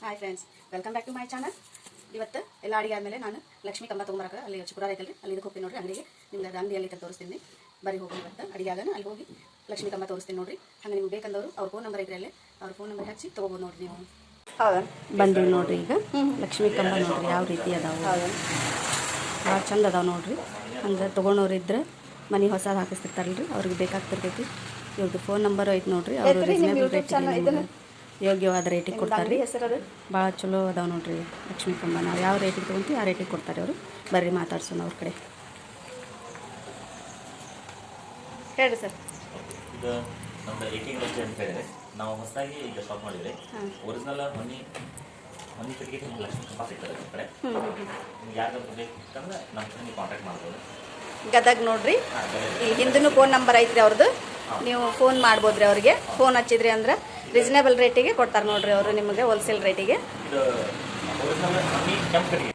Hi friends, welcome back to my channel. ಇವತ್ತು ಎಲ್ಲ ಅಡಿಗೆ ಆದಮೇಲೆ ನಾನು ಲಕ್ಷ್ಮೀ ಕಂಬ ತೊಗೊಂಬರಕ್ಕೆ ಅಲ್ಲಿ ಚಿಕ್ಕೂರ ಐತಲ್ರಿ, ಅಲ್ಲಿ ಇದಕ್ಕೆ ಹೋಗ್ತೀನಿ ನೋಡ್ರಿ ಅಂಗಡಿಗೆ. ನಿಮ್ಗೆ ಅದು ಅಂಗಡಿಯಲ್ಲಿ ತೋರಿಸ್ತೀನಿ, ಬರೀ ಹೋಗಿ ಇವತ್ತು ಅಡಿಗೆ ಆಗೋಣ ಅಲ್ಲಿ ಹೋಗಿ ಲಕ್ಷ್ಮೀ ಕಂಬ ತೋರಿಸ್ತೀನಿ ನೋಡ್ರಿ. ಹಂಗೆ ನಿಮ್ಗೆ ಬೇಕಂದವರು ಅವ್ರ ಫೋನ್ ನಂಬರ್ ಇದ್ರಲ್ಲಿ ಅವ್ರ ಫೋನ್ ನಂಬರ್ ಹಚ್ಚಿ ತೊಗೋಬೋದು ನೋಡ್ರಿ ನೀವು. ಹೌದಾ? ಬಂದಿವಿ ನೋಡ್ರಿ. ಈಗ ಲಕ್ಷ್ಮೀ ಕಂಬ ನೋಡ್ರಿ ಯಾವ ರೀತಿ ಅದಾವೆ. ಹೌದಾ? ಭಾಳ ಚಂದ ಅದಾವೆ ನೋಡ್ರಿ. ಹಂಗೆ ತೊಗೊಂಡವ್ರು ಇದ್ರೆ ಮನೆ ಹೊಸದು ಹಾಕಿಸ್ತಿರ್ತಾರಲ್ರಿ, ಅವ್ರಿಗೆ ಬೇಕಾಗ್ತಿರ್ತೈತಿ. ಇವ್ರದ್ದು ಫೋನ್ ನಂಬರ್ ಐತೆ ನೋಡ್ರಿ. ಅವರು ರೀಸನೇಬಲ್ ರೇಟಿಗೆ ಯೋಗ್ಯವಾದ ರೇಟಿಗೆ ಕೊಡ್ತಾರೆ ರೀ. ಹೆಸರು ಭಾಳ ಚಲೋ ಅದಾವೆ ನೋಡ್ರಿ ಲಕ್ಷ್ಮೀ ಕಂಬ. ನಾವು ಯಾವ ರೇಟಿಗೆ ತೊಗೊಂತೀವಿ ಆ ರೇಟಿಗೆ ಕೊಡ್ತಾರೆ ಅವರು. ಬರ್ರಿ ಮಾತಾಡ್ಸೋಣ ಅವ್ರ ಕಡೆ. ಹೇಳ್ರಿ ಸರ್. ಇದು ನಮ್ದು 18 ವರ್ಷ ಅಂತ ಹೇಳಿದ್ರೆ ನಾವು ಹೊಸದಾಗಿ ಈಗ ಸ್ಟಾಪ್ ಮಾಡಿದ್ರಿ. ಒರಿಜಿನಲ್ ಮನಿ ಕಡೆಗೆ ಲಕ್ಷ್ಮೀ ಕಂಬ ಸಿಗ್ತದೆ ಈ ಕಡೆ. ನಿಮ್ಗೆ ಯಾವ್ದಾದ್ರು ಬೇಕಂದ್ರೆ ನಮ್ಮ ಕಡೆ ನೀವು ಕಾಂಟ್ಯಾಕ್ಟ್ ಮಾಡ್ಬೋದು. ಗದಗ್ ನೋಡ್ರಿ, ಇಲ್ಲಿ ಹಿಂದೂ ಫೋನ್ ನಂಬರ್ ಐತ್ರಿ ಅವ್ರದ್ದು. ನೀವು ಫೋನ್ ಮಾಡ್ಬೋದ್ರಿ ಅವ್ರಿಗೆ. ಫೋನ್ ಹಚ್ಚಿದ್ರಿ ಅಂದ್ರೆ ರೀಸನೇಬಲ್ ರೇಟಿಗೆ ಕೊಡ್ತಾರೆ ನೋಡ್ರಿ ಅವರು ನಿಮಗೆ, ಹೋಲ್ಸೇಲ್ ರೇಟಿಗೆ. ಇದು ಒರಿಜಿನಲ್ ಮನಿ ಕೆಂಪು ಕಡೆಗೆ